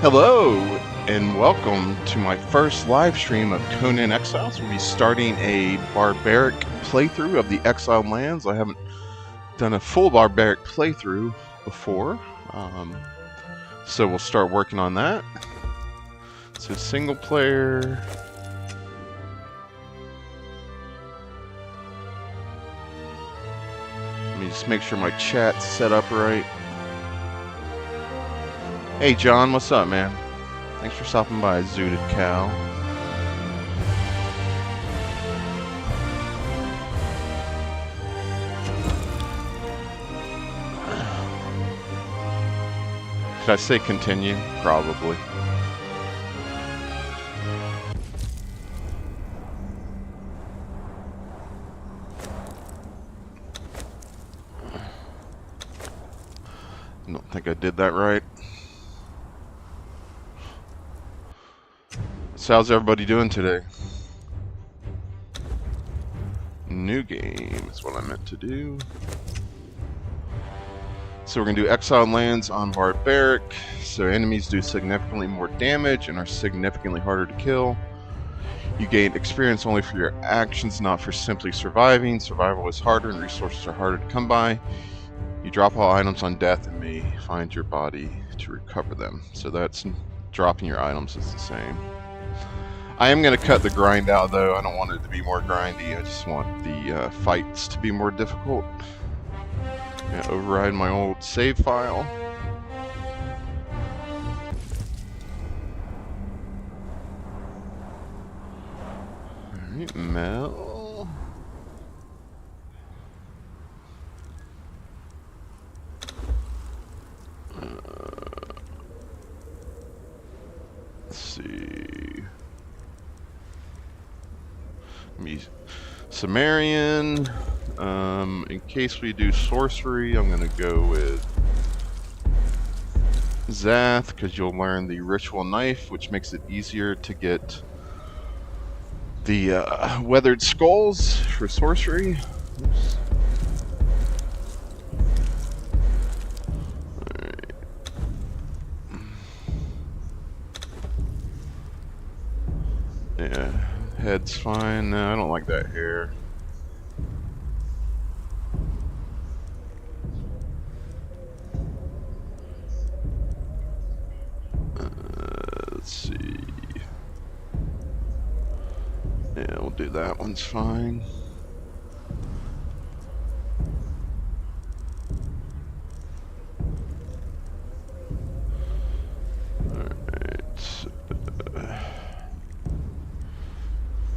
Hello, and welcome to my first live stream of Conan Exiles. We'll be starting a barbaric playthrough of the Exiled Lands. I haven't done a full barbaric playthrough before, so we'll start working on that. So single player. Let me just make sure my chat's set up right. Hey John, what's up, man? Thanks for stopping by, Zooted Cow. Should I say continue? Probably. I don't think I did that right. So how's everybody doing today? New game is what I meant to do. So we're going to do Exiled Lands on Barbaric. So enemies do significantly more damage and are significantly harder to kill. You gain experience only for your actions, not for simply surviving. Survival is harder and resources are harder to come by. You drop all items on death and may find your body to recover them. So that's dropping your items is the same. I am going to cut the grind out though. I don't want it to be more grindy. I just want the fights to be more difficult. I'm gonna override my old save file. Alright, Mel. Let's see. Sumerian. In case we do sorcery, I'm going to go with Zath, because you'll learn the ritual knife, which makes it easier to get the weathered skulls for sorcery. Oops. Alright. Yeah, head's fine. No, I don't like that hair. Let's see. Yeah, we'll do that one's fine. Alright.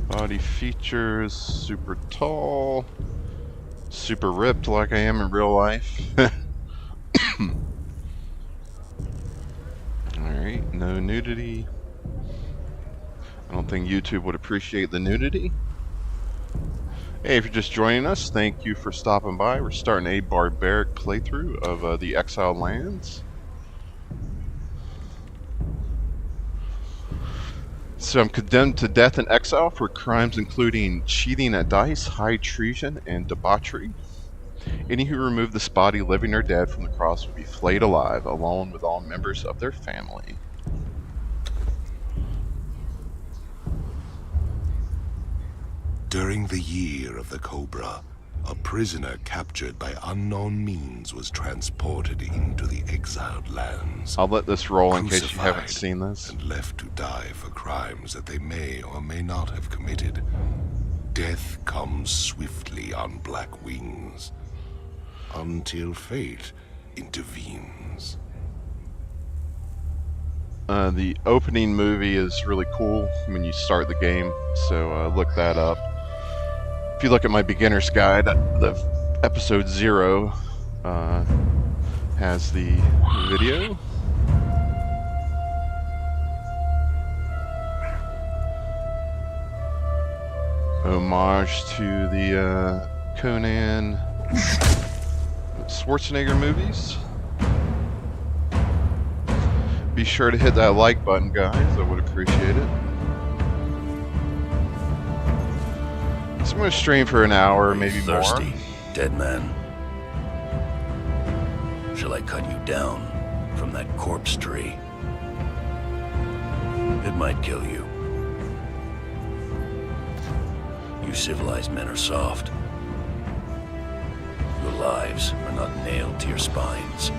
Body features, super tall, super ripped like I am in real life. Alright, no nudity. I don't think YouTube would appreciate the nudity. Hey, if you're just joining us, thank you for stopping by. We're starting a barbaric playthrough of the Exiled Lands. So I'm condemned to death in exile for crimes including cheating at dice, high treason, and debauchery. Any who remove this body, living or dead, from the cross will be flayed alive, along with all members of their family. During the year of the Cobra, a prisoner captured by unknown means was transported into the Exiled Lands. I'll let this roll in case you haven't seen this. And left to die for crimes that they may or may not have committed. Death comes swiftly on black wings, until fate intervenes. The opening movie is really cool when you start the game, so look that up. If you look at my beginner's guide, the episode 0 has the video. Homage to the Conan Schwarzenegger movies. Be sure to hit that like button, guys. I would appreciate it. So I'm going to stream for an hour, maybe thirsty, more. Dead man. Shall I cut you down from that corpse tree? It might kill you. You civilized men are soft. Your lives are not nailed to your spines.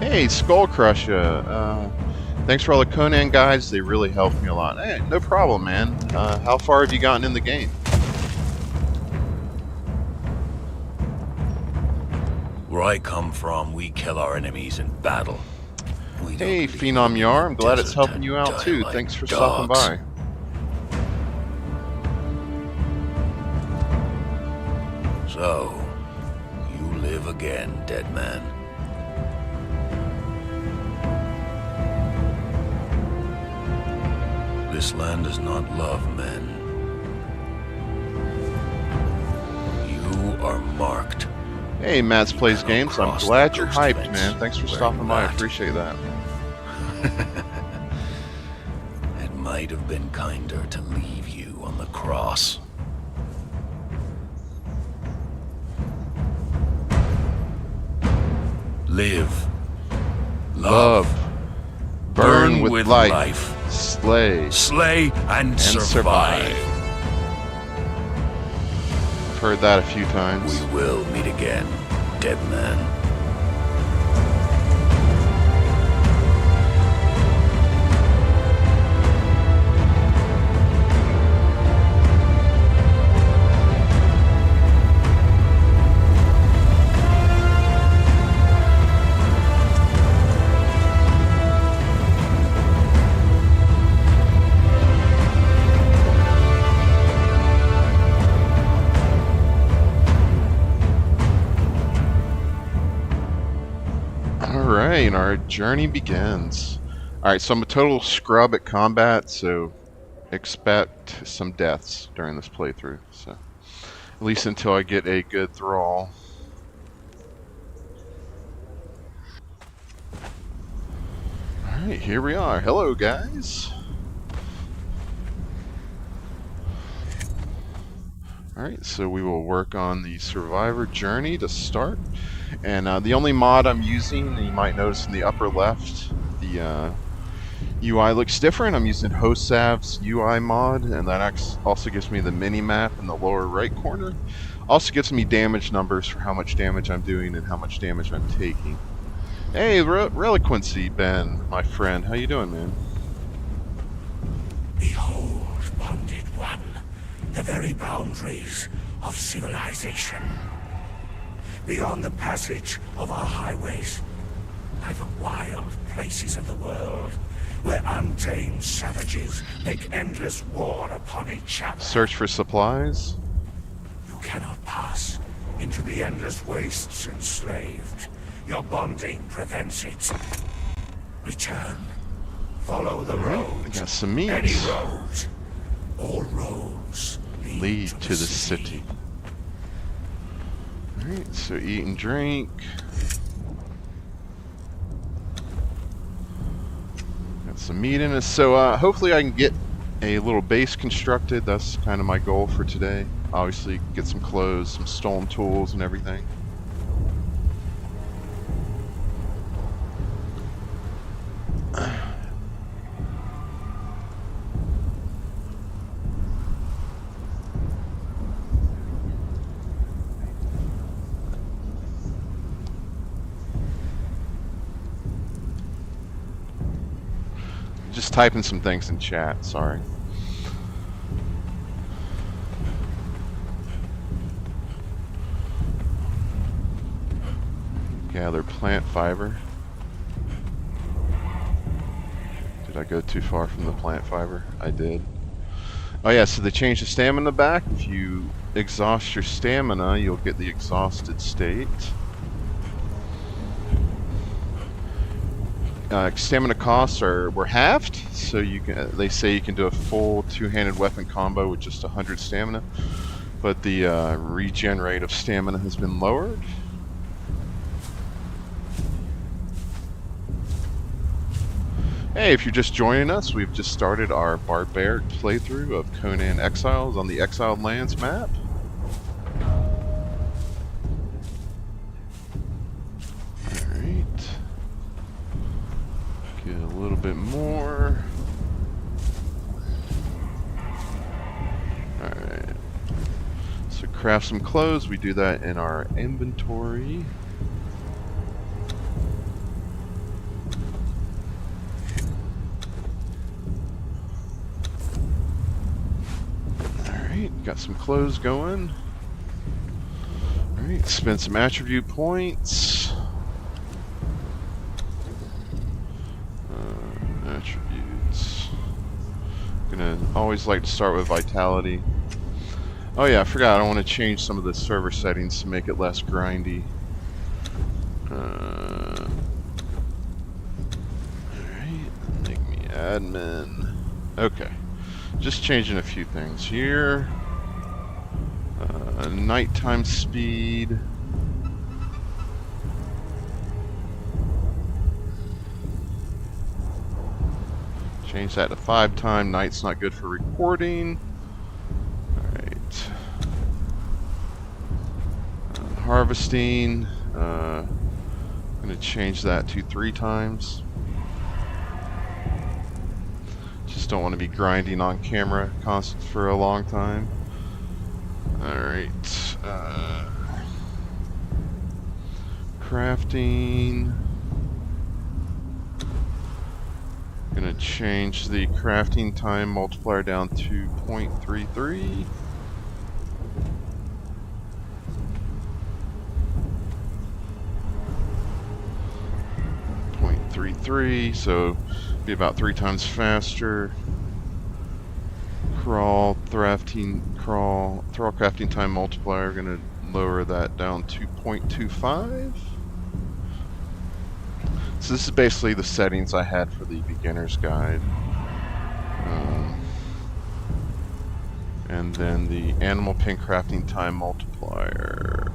Hey, Skull Crusher. Thanks for all the Conan guides. They really helped me a lot. Hey, no problem, man. How far have you gotten in the game? Where I come from, we kill our enemies in battle. Hey, Phenom Yar. I'm glad it's helping you out too. Thanks for stopping by. So, you live again, dead man. This land does not love men. You are marked. Hey, Matt's Plays Games. I'm glad you're hyped, man. Thanks for stopping by. I appreciate that. It might have been kinder to leave you on the cross. Live. Love. Burn with life. Slay. Slay and survive. I've heard that a few times. We will meet again, dead man. Alright, our journey begins. Alright, so I'm a total scrub at combat, so expect some deaths during this playthrough. So, at least until I get a good Thrall. Alright, here we are. Hello, guys. Alright, so we will work on the Survivor journey to start. And the only mod I'm using, you might notice in the upper left, the UI looks different. I'm using Hosav's UI mod, and that also gives me the mini-map in the lower right corner. Also gives me damage numbers for how much damage I'm doing and how much damage I'm taking. Hey, Reliquancy, Ben, my friend. How you doing, man? Behold, bonded one, the very boundaries of civilization. Beyond the passage of our highways lie the wild places of the world, where untamed savages make endless war upon each other. Search for supplies. You cannot pass into the endless wastes enslaved. Your bonding prevents it. Return. Follow the road. I got some meat. Any road. All roads lead to the city. Alright, so eat and drink. Got some meat in it. So hopefully I can get a little base constructed. That's kind of my goal for today. Obviously get some clothes, some stolen tools and everything. Just typing some things in chat, sorry. Gather plant fiber. Did I go too far from the plant fiber? I did. Oh yeah, so they changed the stamina back. If you exhaust your stamina, you'll get the exhausted state. Stamina costs were halved, so you can. They say you can do a full two-handed weapon combo with just 100 stamina, but the regen rate of stamina has been lowered. Hey, if you're just joining us, we've just started our barbaric playthrough of Conan Exiles on the Exiled Lands map. bit more. Alright. So craft some clothes. We do that in our inventory. Alright, got some clothes going. Alright, spend some attribute points. Attributes. Gonna always like to start with vitality. Oh yeah, I forgot. I want to change some of the server settings to make it less grindy. Alright, make me admin. Okay, just changing a few things here. Nighttime speed. Change that to 5 time. Night's not good for recording. Alright. Harvesting. I'm going to change that to 3 times. Just don't want to be grinding on camera constant for a long time. Alright. Crafting. Gonna change the crafting time multiplier down to 0.33. 0.33, so be about 3 times faster. Thrall crafting time multiplier, gonna lower that down to 0.25. So this is basically the settings I had for the beginner's guide. And then the animal pin crafting time multiplier.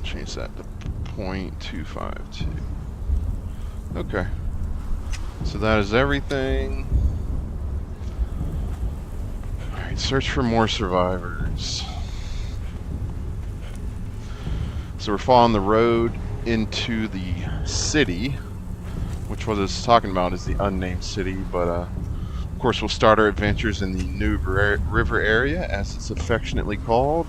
Change that to 0.252. Okay. So that is everything. Alright, search for more survivors. So we're following the road into the city, which what it's talking about is the unnamed city, but of course we'll start our adventures in the New River area, as it's affectionately called.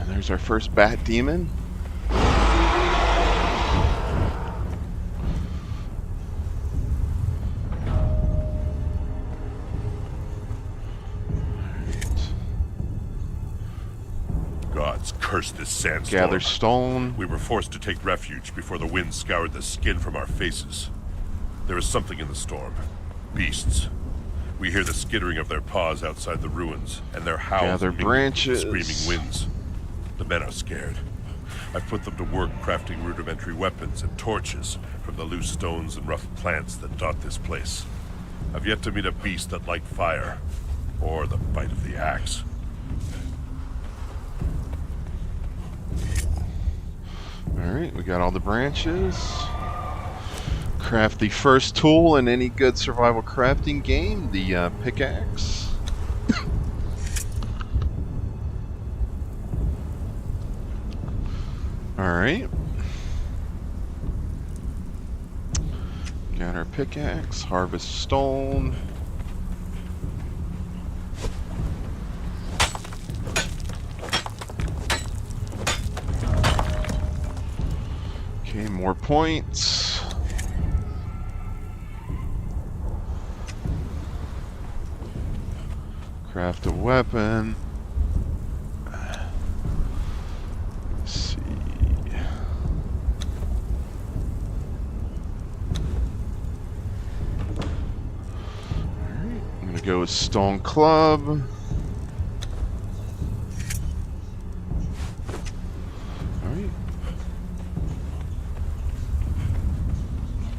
There's our first bat demon. Gods curse this sandstorm. Gather stone. We were forced to take refuge before the wind scoured the skin from our faces. There is something in the storm. Beasts. We hear the skittering of their paws outside the ruins, and their howls Gather mingle branches. with the screaming winds. The men are scared. I've put them to work crafting rudimentary weapons and torches from the loose stones and rough plants that dot this place. I've yet to meet a beast that liked fire, or the bite of the axe. Alright, we got all the branches. Craft the first tool in any good survival crafting game, the pickaxe. Alright. Got our pickaxe, harvest stone. Okay, more points. Craft a weapon. Let's see. Alright, I'm gonna go with stone club. Alright.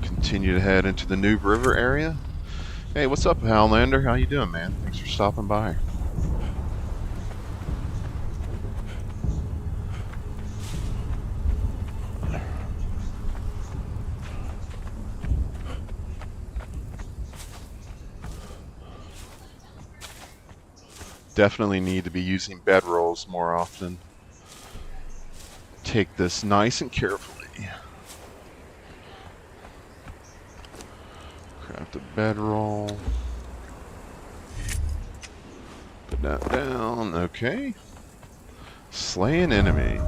Continue to head into the New River area. Hey, what's up, Howlander? How you doing, man? Thanks for stopping by. Definitely need to be using bedrolls more often. Take this nice and carefully. Craft a bedroll. Put that down. Okay. Slay an enemy.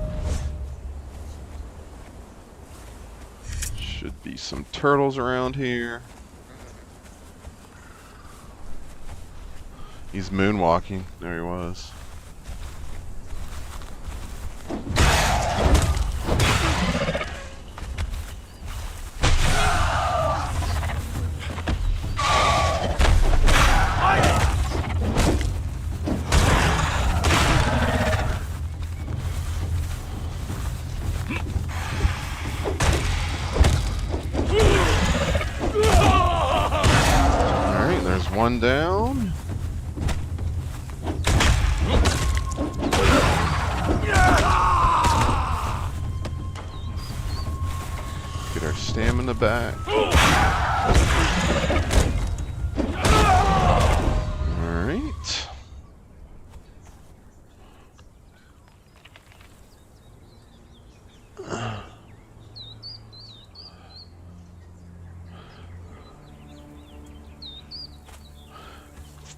Should be some turtles around here. He's moonwalking. There he was. Alright, there's one down. Get our stamina back. Alright.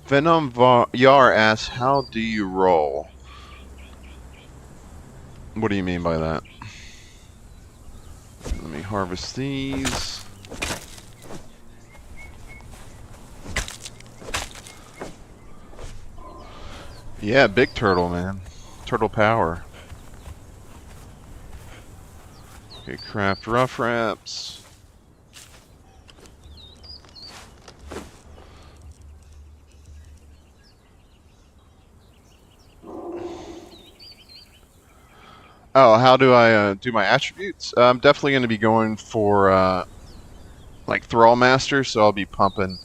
Venom Yar asks, how do you roll? What do you mean by that? Let me harvest these. Yeah, big turtle, man. Turtle power. Okay, craft rough wraps. Oh, how do I do my attributes? I'm definitely going to be going for like Thrall Master, so I'll be pumping.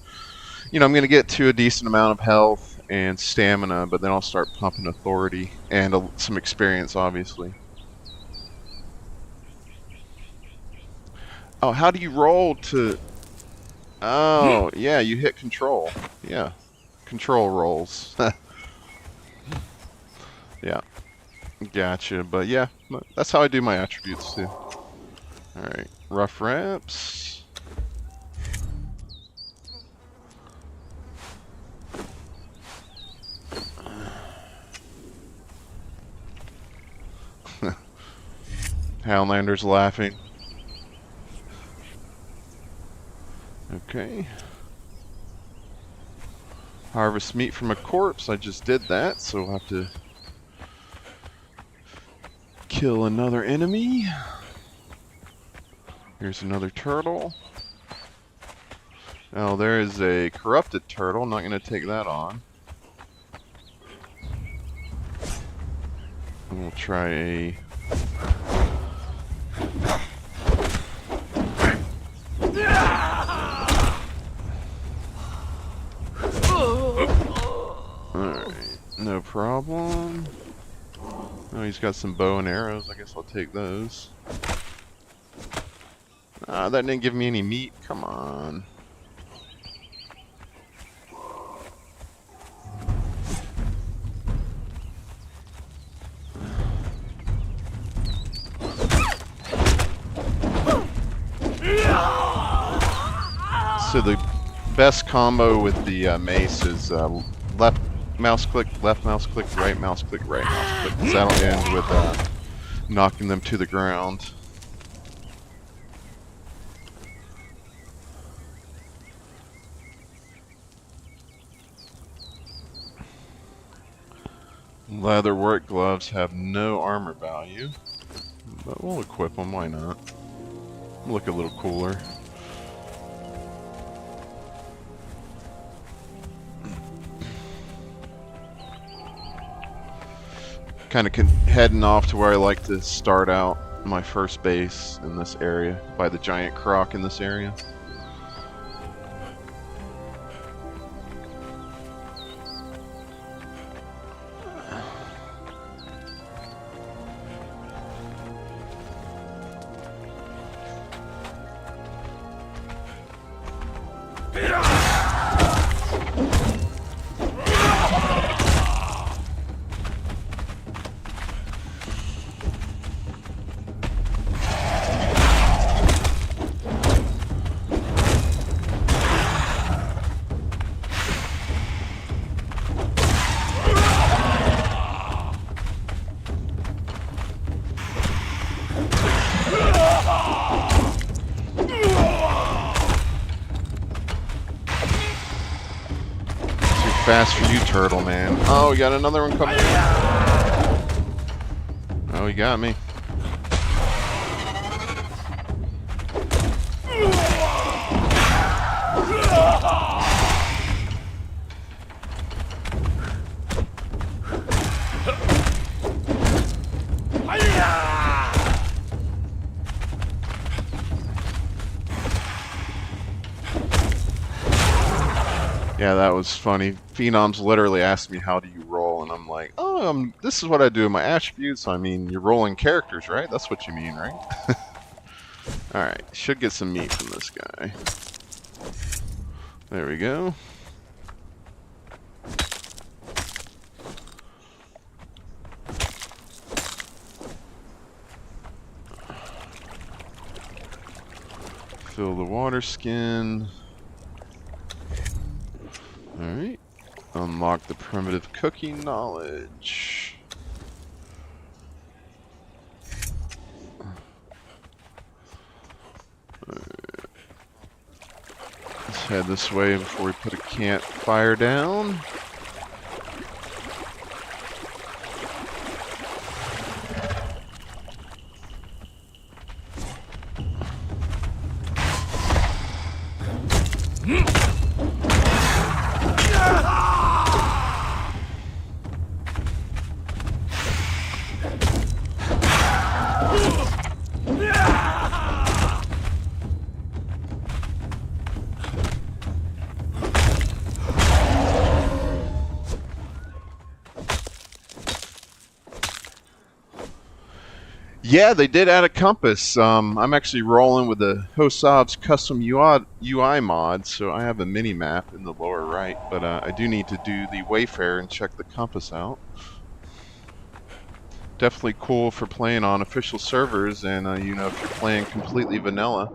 You know, I'm going to get to a decent amount of health and stamina, but then I'll start pumping authority and some experience, obviously. Oh, how do you roll to... Oh, yeah, you hit control. Yeah, control rolls. Yeah. Gotcha, but yeah, that's how I do my attributes too. Alright, rough wraps. Houndlander's laughing. Okay. Harvest meat from a corpse. I just did that, so we'll have to kill another enemy. Here's another turtle. Oh, there is a corrupted turtle. I'm not going to take that on. And we'll try a... Alright, no problem. Oh, he's got some bow and arrows. I guess I'll take those. Ah, that didn't give me any meat. Come on. So the best combo with the mace is left mouse click, left mouse click, right mouse click, right mouse click. So that'll end with knocking them to the ground. Leatherwork gloves have no armor value, but we'll equip them, why not? Look a little cooler. Kind of heading off to where I like to start out my first base in this area, by the giant croc in this area. fast for you, turtle man. Oh, we got another one coming. Oh, he got me. Yeah, that was funny. Phenoms literally asked me, how do you roll? And I'm like, oh, this is what I do in my attributes. I mean, you're rolling characters, right? That's what you mean, right? Alright, should get some meat from this guy. There we go. Fill the water skin. Alright. Unlock the primitive cooking knowledge. Let's head this way before we put a campfire down. Yeah, they did add a compass. I'm actually rolling with the Hosab's custom UI mod, so I have a mini map in the lower right, but I do need to do the Wayfarer and check the compass out. Definitely cool for playing on official servers, and you know, if you're playing completely vanilla.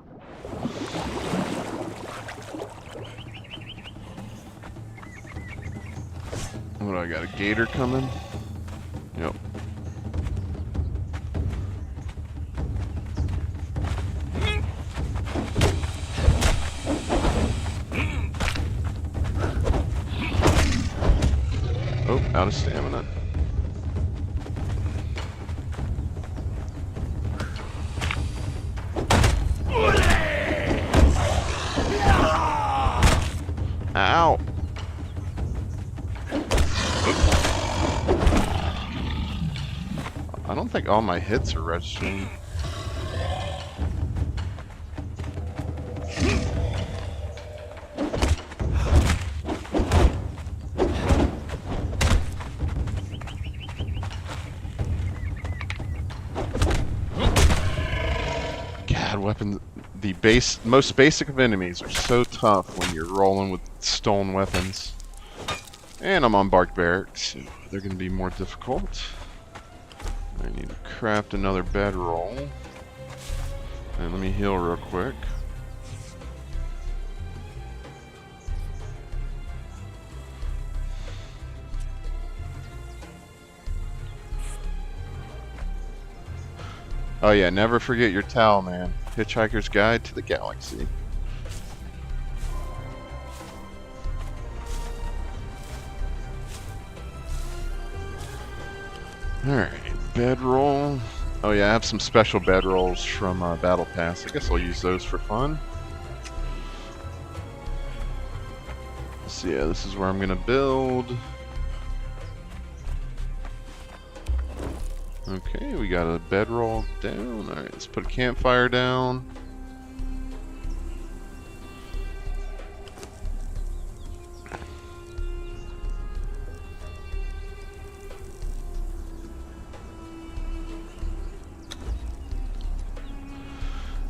What do I got? A gator coming? Yep. Oh, out of stamina. Ow! I don't think all my hits are registering. Weapons, the most basic of enemies are so tough when you're rolling with stone weapons. And I'm on Barbaric, so they're going to be more difficult. I need to craft another bedroll. And let me heal real quick. Oh yeah, never forget your towel, man. Hitchhiker's Guide to the Galaxy. Alright, bedroll. Oh yeah, I have some special bedrolls from Battle Pass. I guess I'll use those for fun. So yeah, this is where I'm gonna build. Okay, we got a bedroll down. Alright, let's put a campfire down.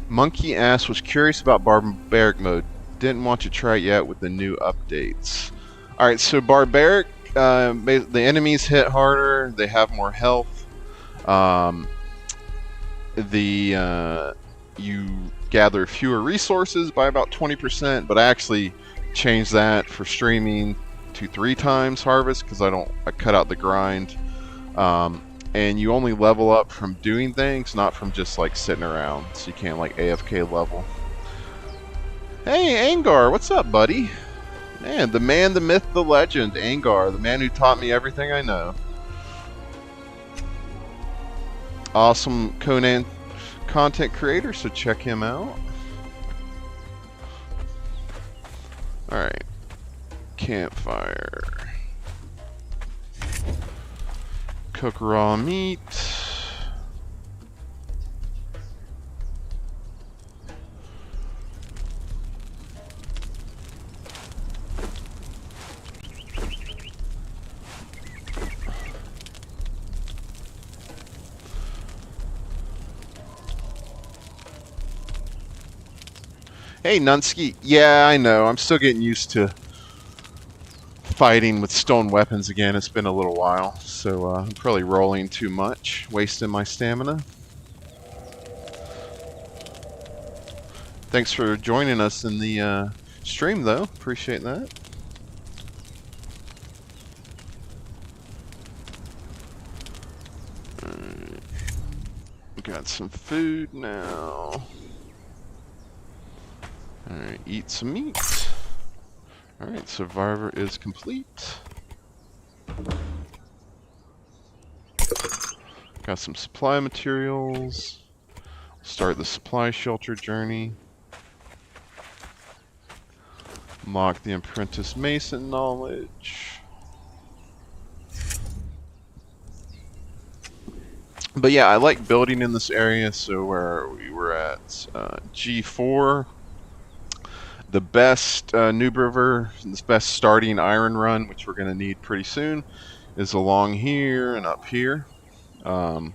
Monkey Ass was curious about Barbaric mode. Didn't want to try it yet with the new updates. Alright, so Barbaric, the enemies hit harder, they have more health. You gather fewer resources by about 20%, but I actually changed that for streaming to 3 times harvest because I cut out the grind. And you only level up from doing things, not from just like sitting around, so you can't like AFK level. Hey Angar, what's up, buddy? And the man, the myth, the legend, Angar, the man who taught me everything I know. Awesome Conan content creator, so check him out. Alright. Campfire. Cook raw meat. Hey, Nunsky. Yeah, I know. I'm still getting used to fighting with stone weapons again. It's been a little while, so I'm probably rolling too much, wasting my stamina. Thanks for joining us in the stream, though. Appreciate that. Alright. Got some food now. Alright, eat some meat. Alright, Survivor is complete. Got some supply materials. Start the supply shelter journey. Unlock the Apprentice Mason knowledge. But yeah, I like building in this area, so where we were at G4. The best Noob River, the best starting iron run, which we're going to need pretty soon, is along here and up here. So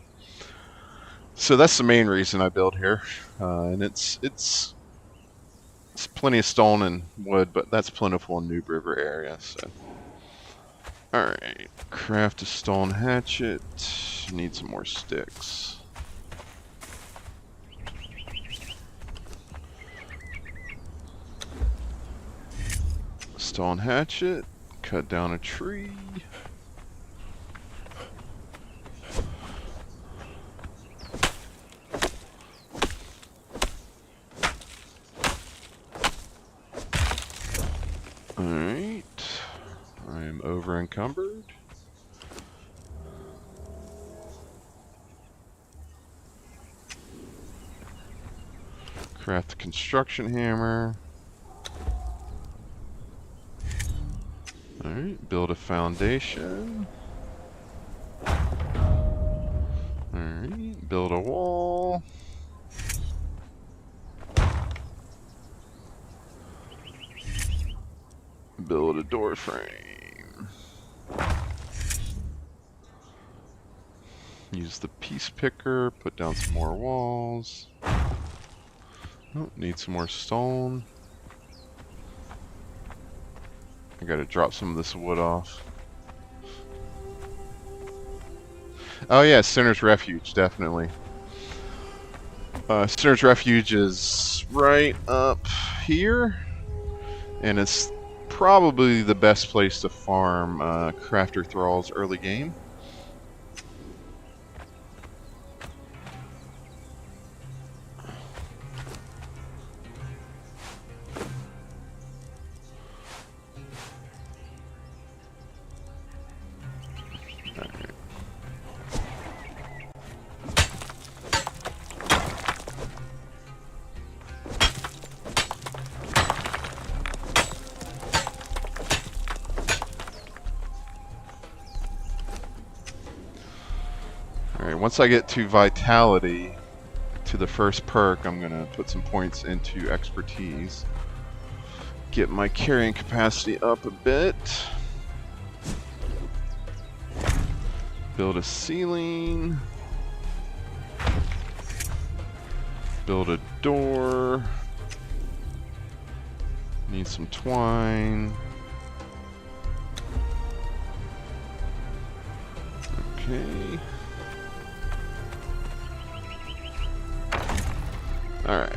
that's the main reason I build here, and it's plenty of stone and wood, but that's plentiful in Noob River area. So, all right, craft a stone hatchet. Need some more sticks. Stone hatchet, cut down a tree. Alright, I am over encumbered. Craft the construction hammer. Alright, build a foundation. Alright, build a wall. Build a door frame. Use the piece picker, put down some more walls. Oh, need some more stone. I gotta drop some of this wood off. Oh yeah, Sinner's Refuge, definitely. Sinner's Refuge is right up here, and it's probably the best place to farm Crafter Thrall's early game. Once I get to Vitality, to the first perk, I'm going to put some points into Expertise. Get my carrying capacity up a bit. Build a ceiling. Build a door. Need some twine. Okay. Alright.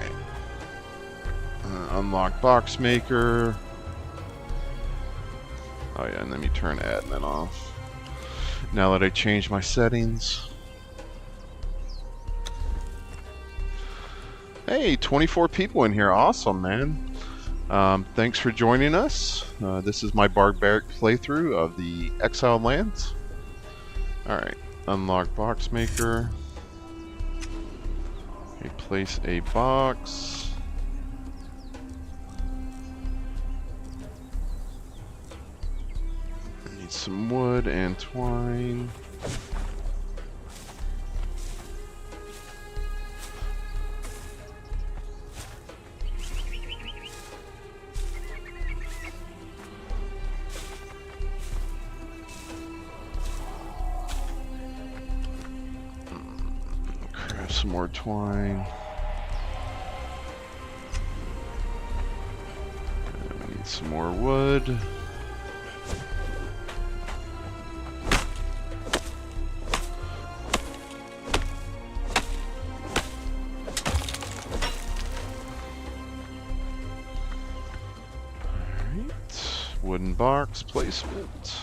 Unlock box maker. Oh yeah, and let me turn admin off. Now that I changed my settings. Hey, 24 people in here. Awesome, man. Thanks for joining us. This is my barbaric playthrough of the Exiled Lands. Alright, unlock box maker. Okay, place a box. I need some wood and twine. Some more twine. And we need some more wood. Alright, wooden box placement.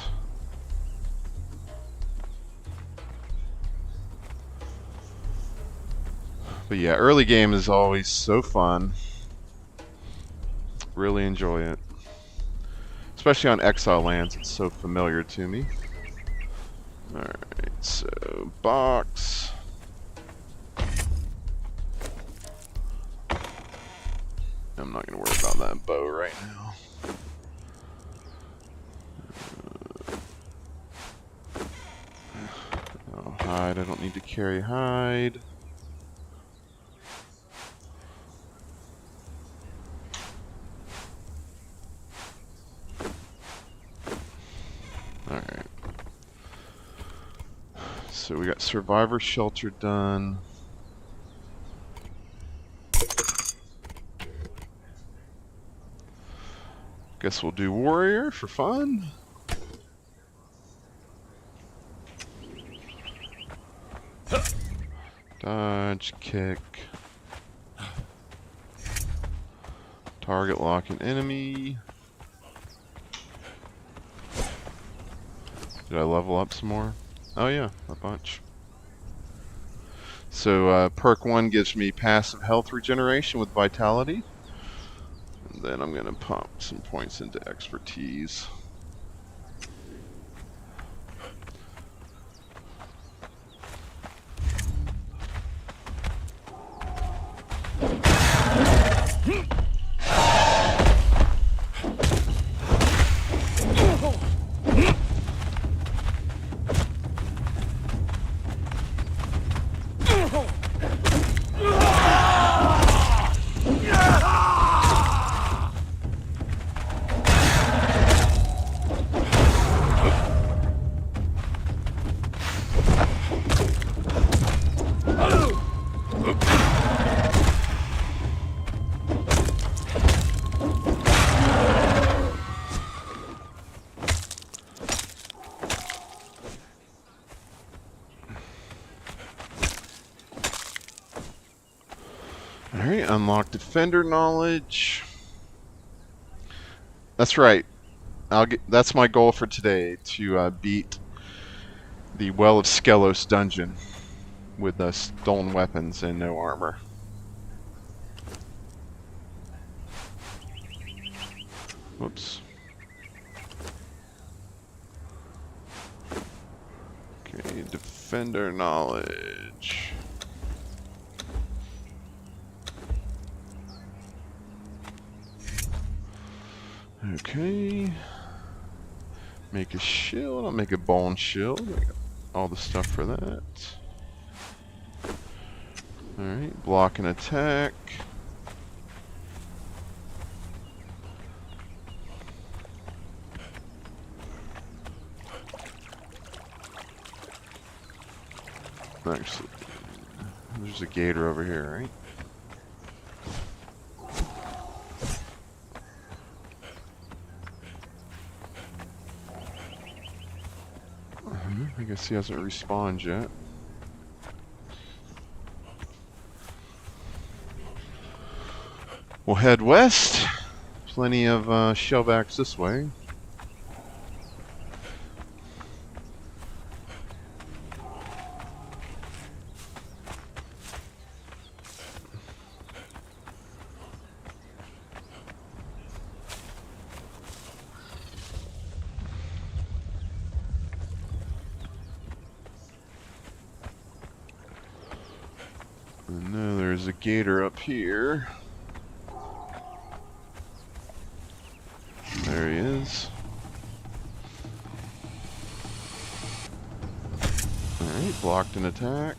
But yeah, early game is always so fun. Really enjoy it. Especially on Exiled Lands, it's so familiar to me. Alright, so box. I'm not going to worry about that bow right now. Oh, hide, I don't need to carry hide. Alright. So we got Survivor Shelter done. Guess we'll do Warrior for fun. Dodge, kick. Target lock an enemy. Did I level up some more? Oh yeah, a bunch. So perk 1 gives me passive health regeneration with vitality. And then I'm going to pump some points into expertise. Alright, unlock defender knowledge. That's right. That's my goal for today, to beat the Well of Skelos dungeon with stolen weapons and no armor. Whoops. Okay, defender knowledge. Okay. Make a shield. I'll make a bone shield. I got all the stuff for that. Alright, block and attack. Actually, there's a gator over here, right? I guess he hasn't respawned yet. We'll head west. Plenty of shellbacks this way. No, there's a gator up here. There he is. Alright, blocked an attack.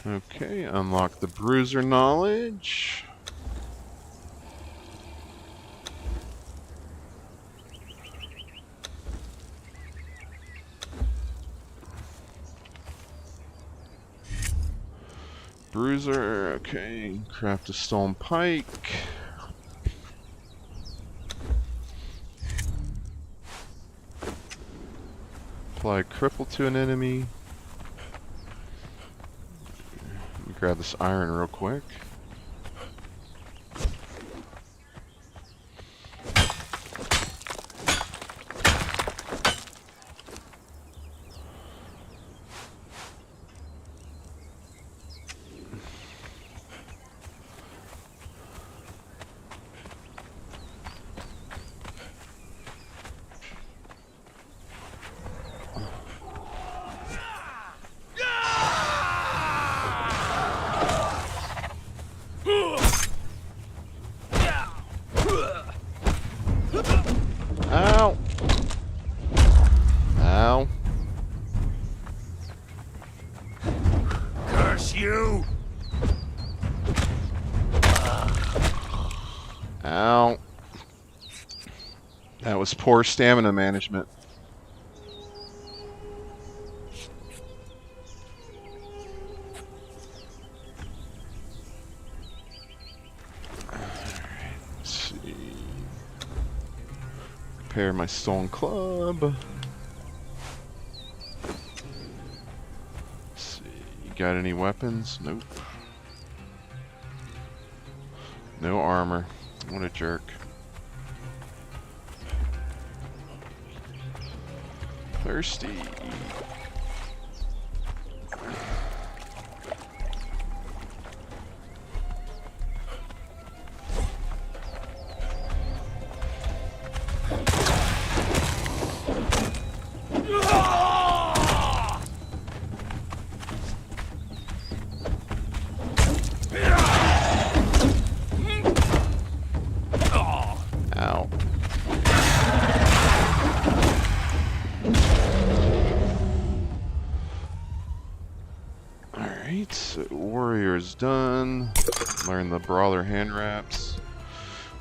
Okay, unlock the bruiser knowledge. Bruiser, okay, craft a stone pike. Apply cripple to an enemy. Grab this iron real quick. Ow! Ow. Curse you! Ow. That was poor stamina management. Let's see. Prepare my stone club. Let's see. You got any weapons? Nope. No armor. What a jerk. Thirsty. Ow. Alright, so warrior's done. Learn the brawler hand wraps.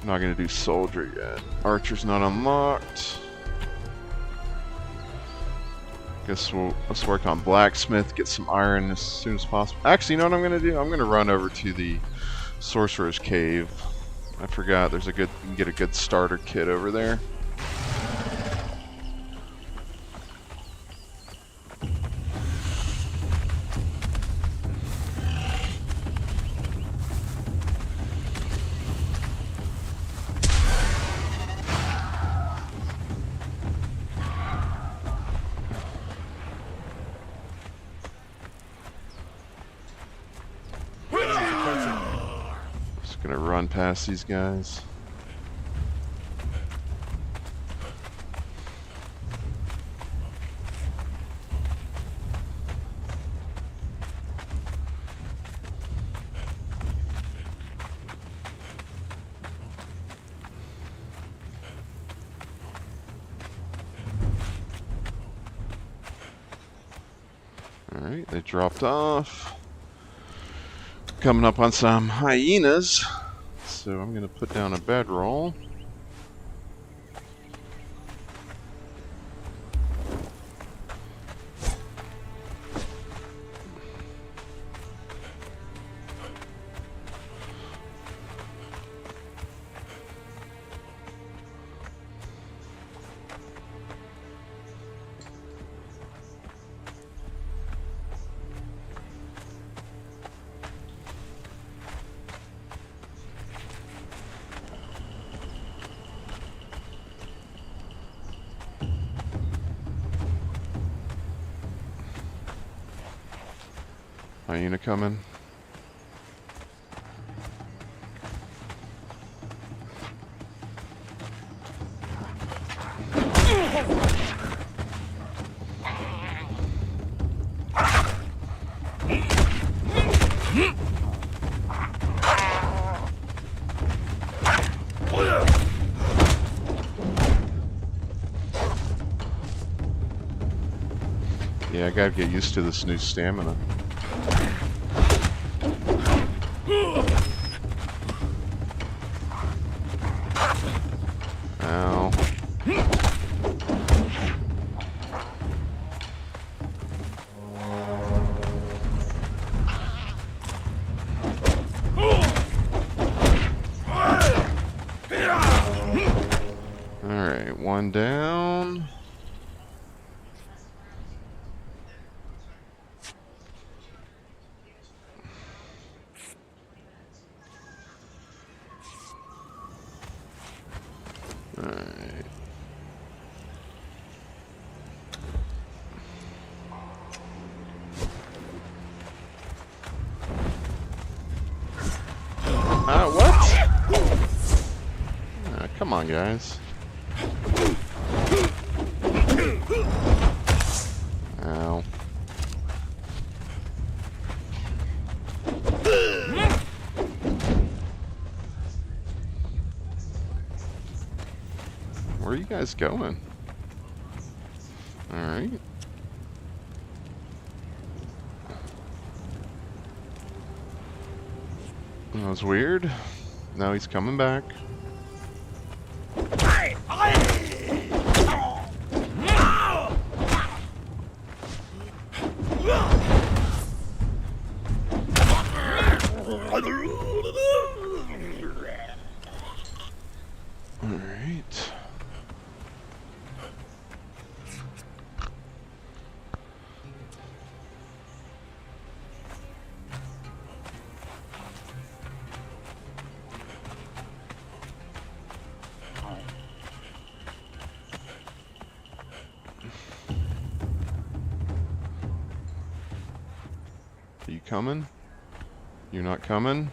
I'm not gonna do soldier yet. Archer's not unlocked. Guess let's work on blacksmith, get some iron as soon as possible. Actually, you know what I'm gonna do? I'm gonna run over to the sorcerer's cave. I forgot there's a good, you can get a good starter kit over there. Just gonna run past these guys. Alright, they dropped off. Coming up on some hyenas. So I'm gonna put down a bedroll. Hyena coming. Yeah, I gotta get used to this new stamina. Ow. Alright, one down. Alright. What? Come on, guys. Ow. Where are you guys going? Alright. That was weird. Now he's coming back. Alright. Are you coming? You're not coming?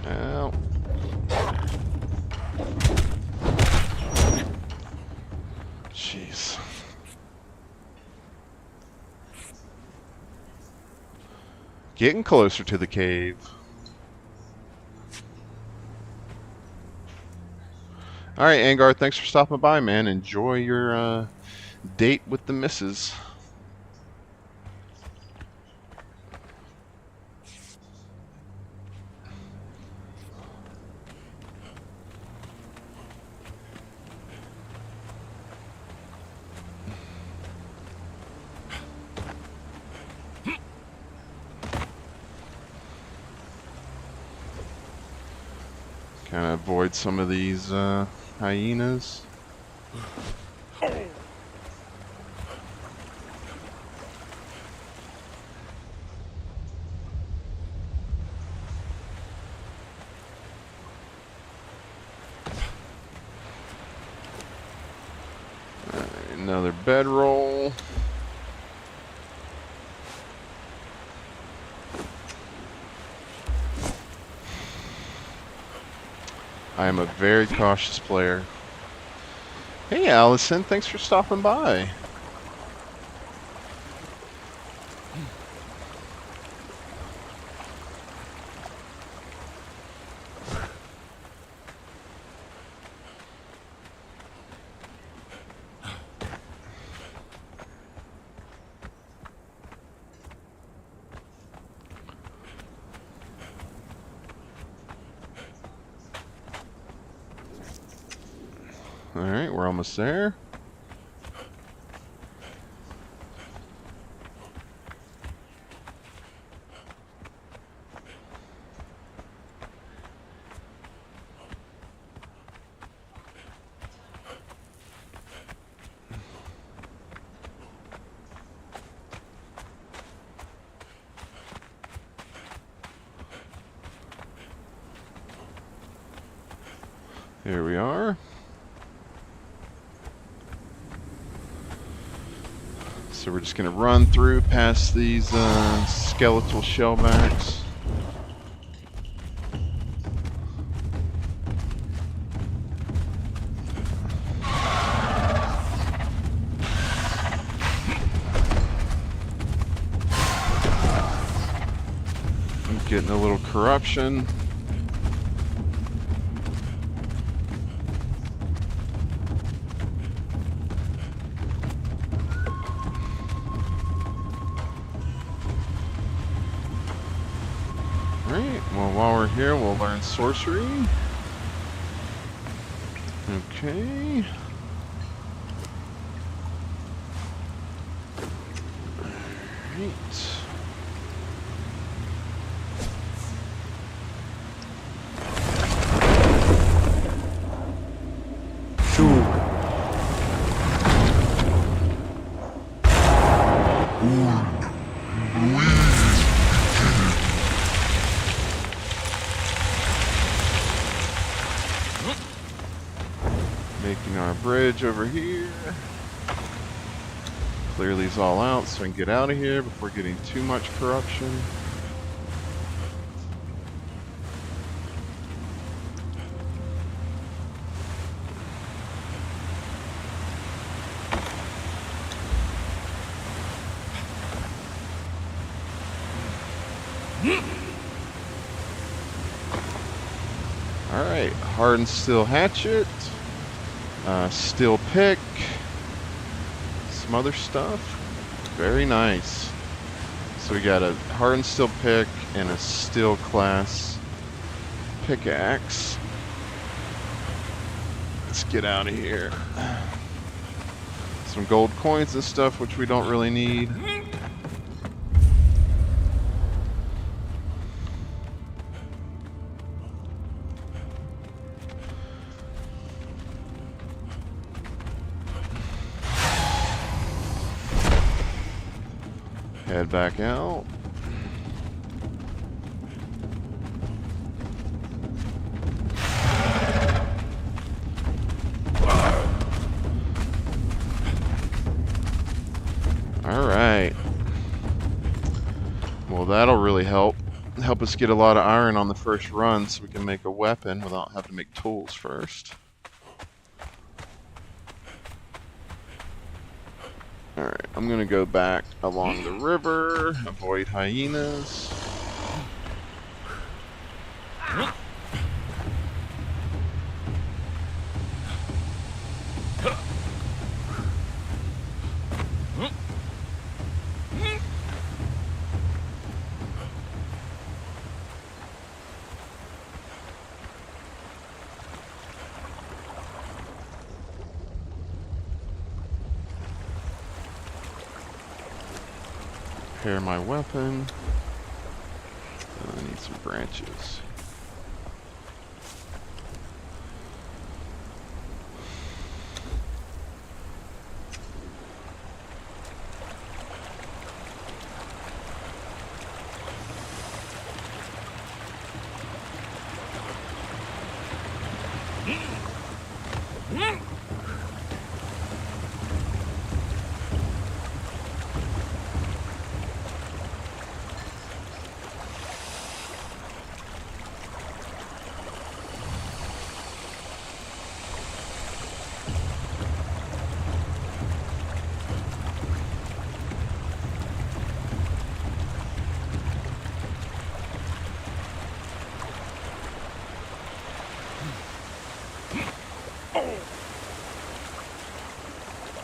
Ow. Jeez. Getting closer to the cave. Alright, Angar, thanks for stopping by, man. Enjoy your date with the missus. Kind of avoid some of these hyenas. Alright, another bedroll. I am a very cautious player. Hey Allison, thanks for stopping by. Alright, we're almost there. Here we are. So we're just going to run through past these skeletal shellbacks. I'm getting a little corruption. Well, while we're here, we'll learn sorcery. Okay. Alright. Making our bridge over here. Clear these all out so I can get out of here before getting too much corruption. Alright, hardened steel hatchet. Steel pick, some other stuff. Very nice. So we got a hardened steel pick and a steel class pickaxe. Let's get out of here. Some gold coins and stuff, which we don't really need. Head back out. Alright. Well, that'll really help us get a lot of iron on the first run so we can make a weapon without having to make tools first. Alright, I'm gonna go back along the river, avoid hyenas. Repair my weapon. I need some branches.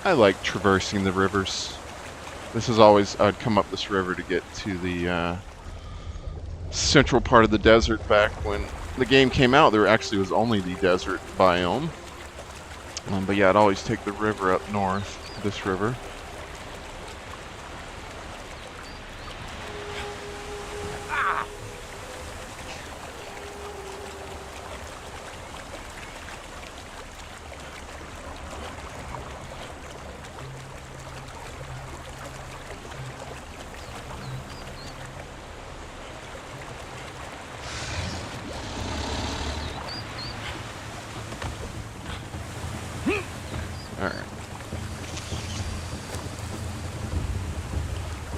I like traversing the rivers. This is always, I'd come up this river to get to the central part of the desert. Back when the game came out, there actually was only the desert biome. But yeah, I'd always take the river up north, this river. Alright.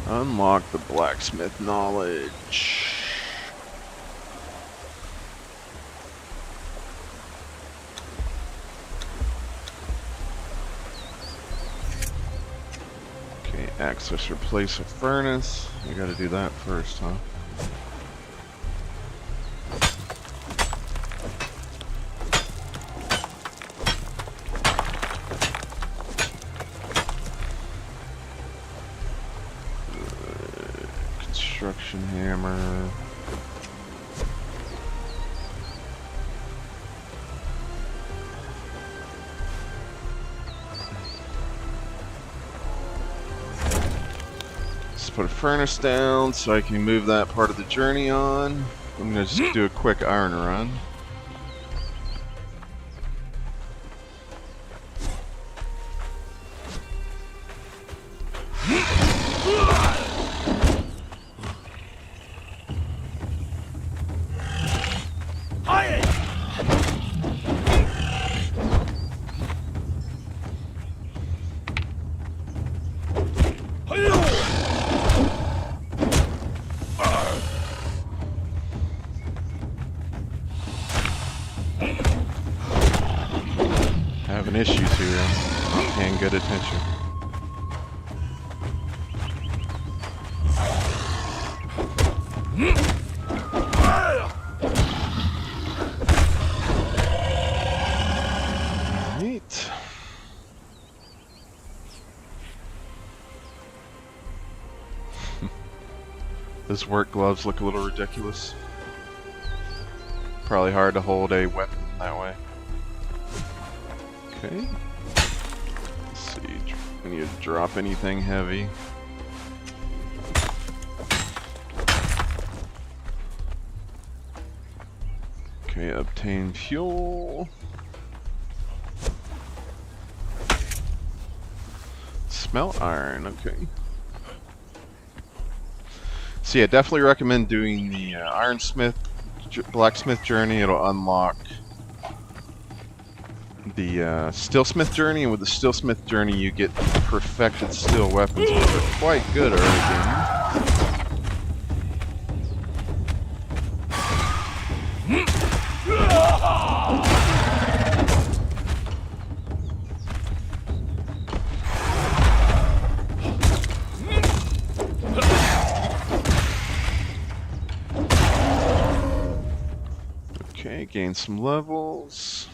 Unlock the blacksmith knowledge. Okay, access replace a furnace. You gotta do that first, huh? Construction hammer. Let's put a furnace down so I can move that part of the journey on. I'm gonna just do a quick iron run. Having issues here. Not paying good attention. Neat. Those work gloves look a little ridiculous. Probably hard to hold a weapon that way. Okay. Let's see. We need to drop anything heavy. Okay, obtain fuel. Smelt iron, okay. So yeah, definitely recommend doing the ironsmith, blacksmith journey. It'll unlock the steelsmith journey, and with the steelsmith journey you get perfected steel weapons, which are quite good early game. Okay, gain some levels.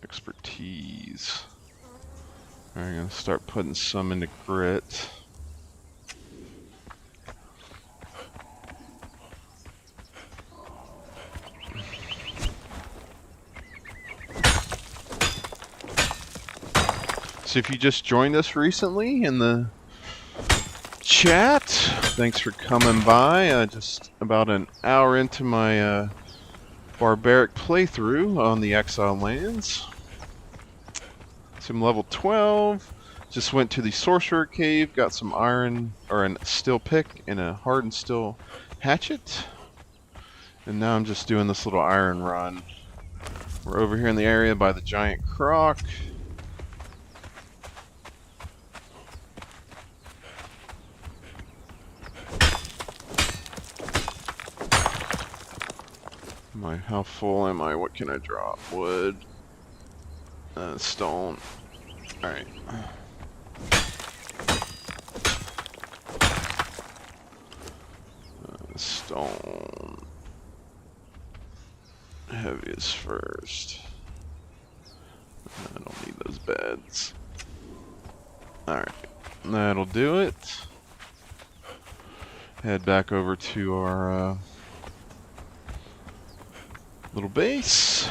Expertise. Alright, I'm gonna start putting some into grit. So if you just joined us recently in the chat, thanks for coming by. Just about an hour into my barbaric playthrough on the Exiled Lands. So I'm level 12. Just went to the Sorcerer cave, got some iron, or a steel pick and a hardened steel hatchet. And now I'm just doing this little iron run. We're over here in the area by the giant croc. How full am I? What can I drop? Wood. Stone. Alright. Stone. Heavy is first. I don't need those beds. Alright. That'll do it. Head back over to our little base.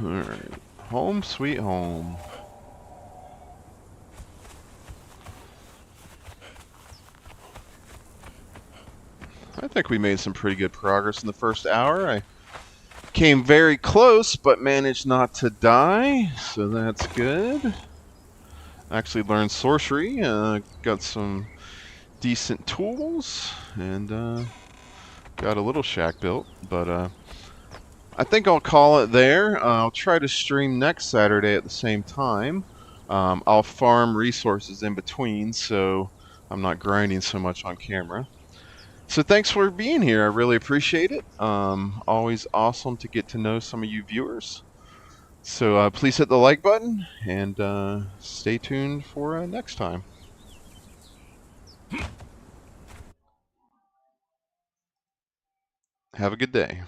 Alright. Home sweet home. I think we made some pretty good progress in the first hour. I came very close, but managed not to die, so that's good. actually learned sorcery. Got some decent tools, and got a little shack built. But I think I'll call it there. I'll try to stream next Saturday at the same time. I'll farm resources in between, so I'm not grinding so much on camera. So thanks for being here. I really appreciate it. Always awesome to get to know some of you viewers. So please hit the like button and stay tuned for next time. Have a good day.